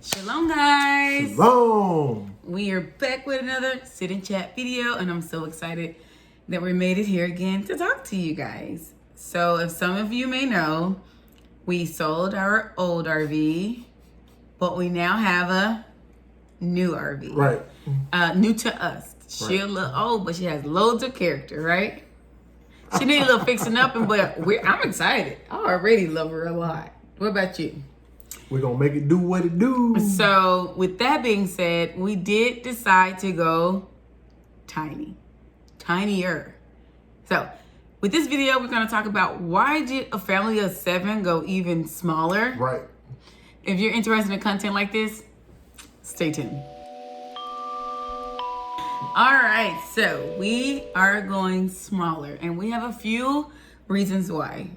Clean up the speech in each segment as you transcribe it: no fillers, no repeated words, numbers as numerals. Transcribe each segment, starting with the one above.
Shalom, guys. Shalom. We are back with another sit and chat video, and I'm so excited that we made it here again to talk to you guys. So, if some of you may know, we sold our old RV, but we now have a new RV. Right. New to us. She's a little old, but she has loads of character, right? She needs a little fixing up, but I'm excited. I already love her a lot. What about you? We're going to make it do what it do. So, with that being said, we did decide to go tinier. So, with this video, we're going to talk about why did a family of 7 go even smaller? Right. If you're interested in content like this, stay tuned. All right, so we are going smaller, and we have a few reasons why.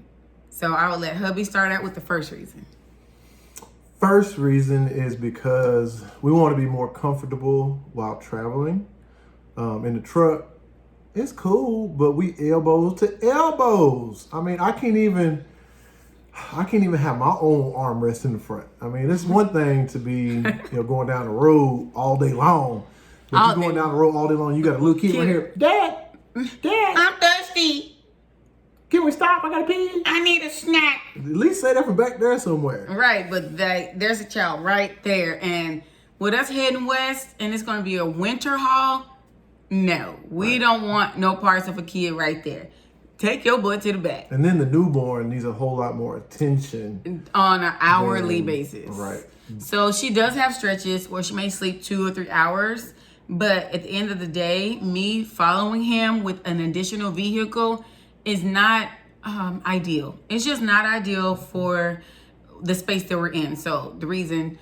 So, I will let hubby start out with the first reason. First reason is because we want to be more comfortable while traveling. In the truck, it's cool, but we elbows to elbows. I mean, I can't even have my own armrest in the front. I mean, it's one thing to be, going down the road all day long. But you're going down the road all day long, you got a little kid right here. Dad, I'm thirsty. Can we stop? I gotta pee. I need a snack. At least say that from back there somewhere. Right, but there's a child right there. And with us heading west and it's going to be a winter haul, no. We don't want no parts of a kid right there. Take your butt to the back. And then the newborn needs a whole lot more attention. On an hourly basis. Right. So she does have stretches where she may sleep 2 or 3 hours. But at the end of the day, me following him with an additional vehicle is not ideal. It's just not ideal for the space that we're in. So the reason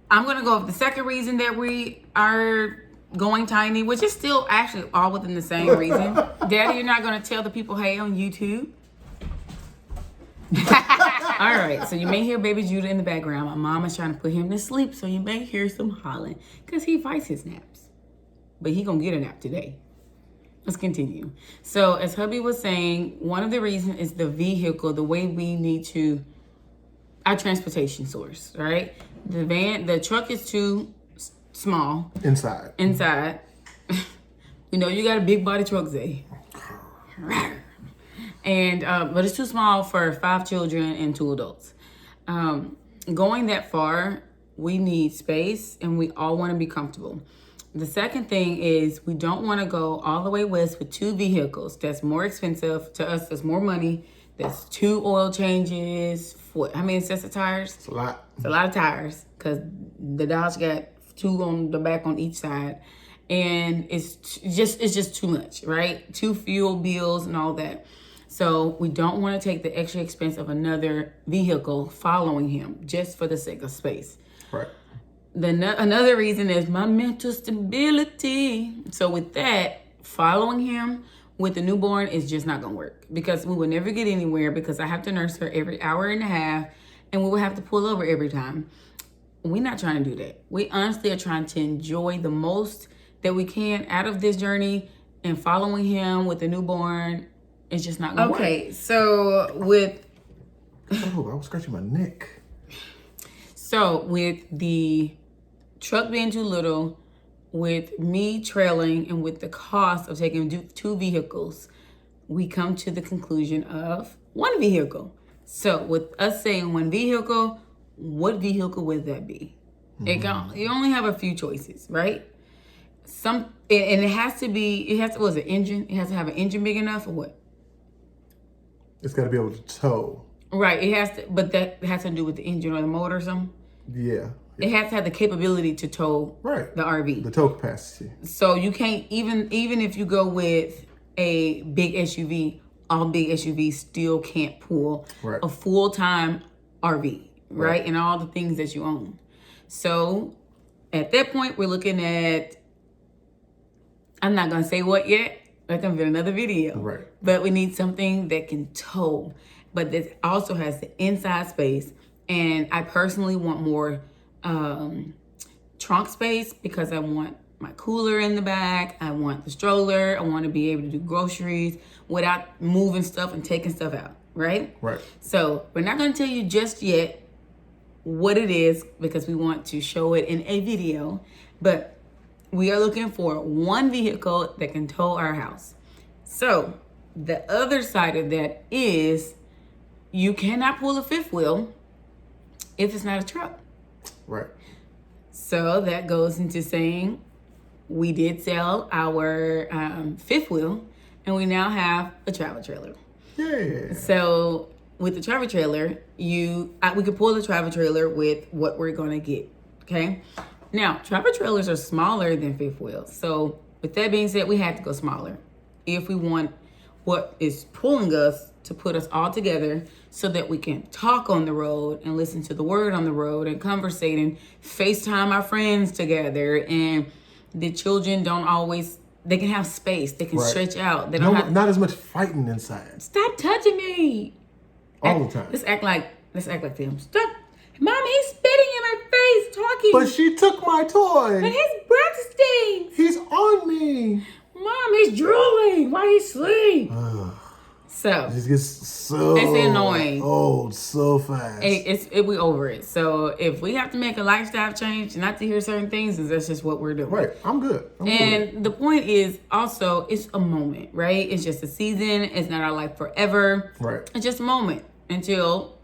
I'm going to go with the second reason that we are going tiny, which is still actually all within the same reason. Daddy, you're not going to tell the people, hey, on YouTube. All right, so you may hear baby Judah in the background. My mom is trying to put him to sleep, so you may hear some hollering because he fights his naps. But he going to get a nap today. Let's continue. So as hubby was saying, one of the reasons is the vehicle, the way we need to, our transportation source, right? The truck is too small. Inside. You know, you got a big body truck, Zay. And, but it's too small for 5 children and 2 adults. Going that far, we need space and we all want to be comfortable. The second thing is we don't want to go all the way west with 2 vehicles. That's more expensive to us. That's more money. That's 2 oil changes. How many sets of tires? It's a lot. It's a lot of tires because the Dodge got 2 on the back on each side, and it's just too much, right? 2 fuel bills and all that. So we don't want to take the extra expense of another vehicle following him just for the sake of space. Right. Another reason is my mental stability. So with that, following him with the newborn is just not gonna work because we will never get anywhere because I have to nurse her every hour and a half and we will have to pull over every time. We're not trying to do that. We honestly are trying to enjoy the most that we can out of this journey, and following him with the newborn is just not gonna work. Okay, so with... Oh, I was scratching my neck. So with the truck being too little, with me trailing, and with the cost of taking 2 vehicles, we come to the conclusion of 1 vehicle. So with us saying 1 vehicle, what vehicle would that be? Mm-hmm. You only have a few choices, right? And it has to, was it engine? It has to have an engine big enough or what? It's got to be able to tow. Right, it has to, but that has to do with the engine or the motor or something? Yeah. It has to have the capability to tow the RV. The tow capacity. So you can't, even if you go with a big SUV, all big SUVs still can't pull a full-time RV, right? And all the things that you own. So at that point, we're looking at, I'm not going to say what yet. That's going to be another video. Right. But we need something that can tow, but that also has the inside space. And I personally want more trunk space because I want my cooler in the back. I want the stroller. I want to be able to do groceries without moving stuff and taking stuff out, right? Right. So we're not going to tell you just yet what it is because we want to show it in a video. But we are looking for one vehicle that can tow our house. So the other side of that is you cannot pull a fifth wheel if it's not a truck. Right. So that goes into saying we did sell our fifth wheel and we now have a travel trailer. Yeah. So with the travel trailer, we could pull the travel trailer with what we're going to get. Okay. Now, travel trailers are smaller than fifth wheels. So with that being said, we had to go smaller if we want what is pulling us to put us all together so that we can talk on the road and listen to the word on the road and conversate and FaceTime our friends together. And the children don't always, they can have space. They can stretch out. They don't have not as much fighting inside. Stop touching me. All the time. Let's act like them. Stop. Mom, he's spitting in my face talking. But she took my toy. And his breath stinks. He's on me. Mom, he's drooling while he sleeps. So It just gets so it's annoying. old so fast. We over it. So if we have to make a lifestyle change not to hear certain things, then that's just what we're doing. Right. I'm good. And the point is also it's a moment, right? It's just a season. It's not our life forever. Right. It's just a moment until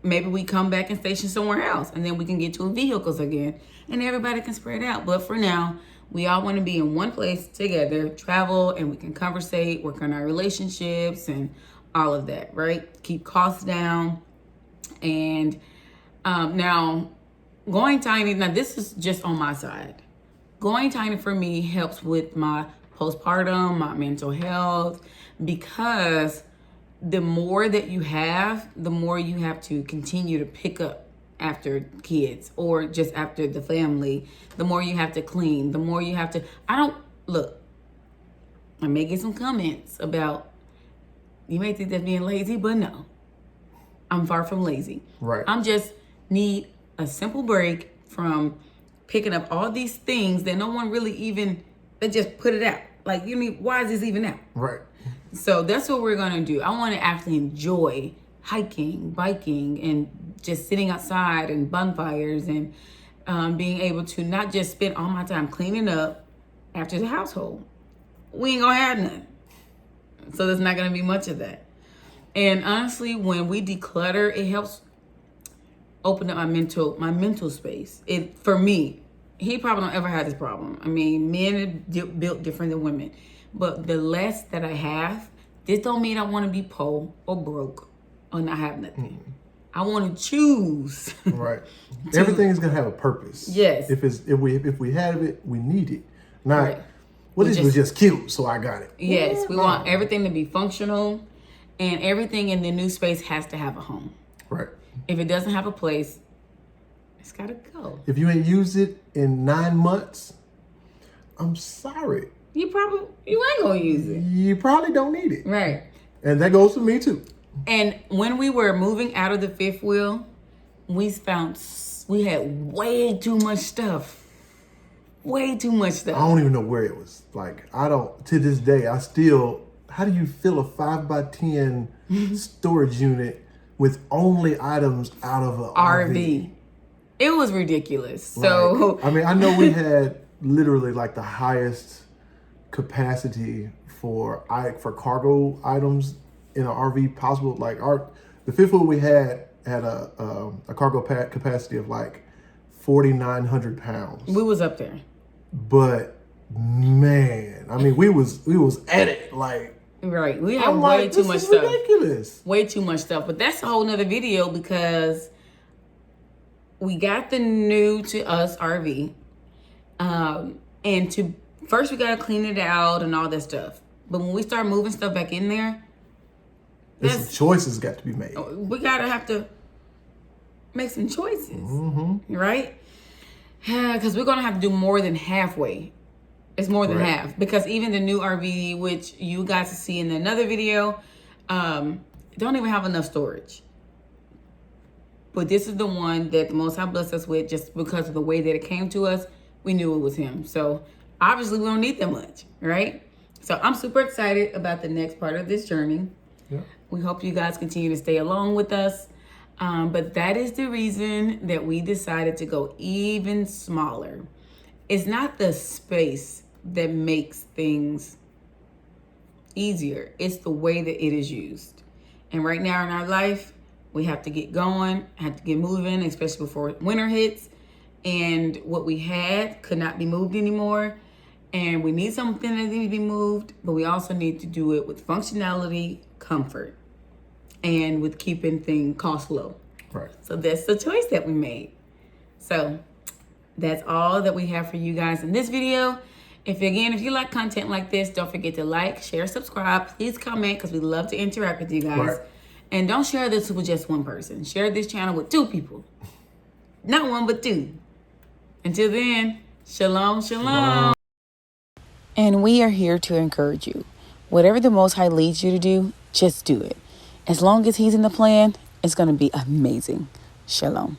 maybe we come back and station somewhere else, and then we can get to vehicles again, and everybody can spread out. But for now, we all want to be in one place together, travel, and we can conversate, work on our relationships, and all of that, right? Keep costs down. And now, going tiny, now this is just on my side. Going tiny for me helps with my postpartum, my mental health, because the more that you have, the more you have to continue to pick up after kids or just after the family. The more you have to clean, the more you have to, I may get some comments about, you may think that's being lazy, but no, I'm far from lazy. Right. I'm just need a simple break from picking up all these things that no one really even, they just put it out. Like, why is this even out? Right. So that's what we're going to do. I want to actually enjoy hiking, biking, and just sitting outside and bonfires and being able to not just spend all my time cleaning up after the household. We ain't going to have none. So there's not going to be much of that. And honestly, when we declutter, it helps open up my mental space. For me, he probably don't ever have this problem. I mean, men are built different than women. But the less that I have, this don't mean I want to be poor or broke or not have nothing. I want to choose. Right. Everything is gonna have a purpose. Yes. If we have it, we need it. Not Right. this was just cute, so I got it. Yes, we want everything to be functional, and everything in the new space has to have a home. Right. If it doesn't have a place, it's gotta go. If you ain't used it in 9 months, I'm sorry. You ain't gonna use it. You probably don't need it. Right. And that goes for me too. And when we were moving out of the fifth wheel, we found we had way too much stuff. Way too much stuff. I don't even know where it was. Like, to this day, how do you fill a 5x10 storage unit with only items out of an RV? It was ridiculous. So, I know we had literally like the highest capacity for cargo items in an RV possible. Like the fifth wheel we had a cargo capacity of like 4,900 pounds. We was up there. But man, we was at it like. Right, we have way too much stuff. Ridiculous. Way too much stuff. But that's a whole nother video because we got the new to us RV, and first we gotta clean it out and all that stuff. But when we start moving stuff back in there, some choices got to be made. We gotta have to make some choices, right? Because we're gonna have to do more than halfway. It's more than half, because even the new RV, which you guys will see in another video, don't even have enough storage. But this is the one that the Most High blessed us with, just because of the way that it came to us. We knew it was him. So obviously we don't need that much, right? So I'm super excited about the next part of this journey. Yeah. We hope you guys continue to stay along with us. But that is the reason that we decided to go even smaller. It's not the space that makes things easier. It's the way that it is used. And right now in our life, we have to get going, have to get moving, especially before winter hits. And what we had could not be moved anymore. And we need something that needs to be moved, but we also need to do it with functionality, comfort, and with keeping things cost low. Right. So that's the choice that we made. So that's all that we have for you guys in this video. If you like content like this, don't forget to like, share, subscribe. Please comment because we love to interact with you guys. Right. And don't share this with just one person. Share this channel with 2 people. Not 1, but 2. Until then, shalom, shalom. And we are here to encourage you. Whatever the Most High leads you to do, just do it. As long as He's in the plan, it's going to be amazing. Shalom.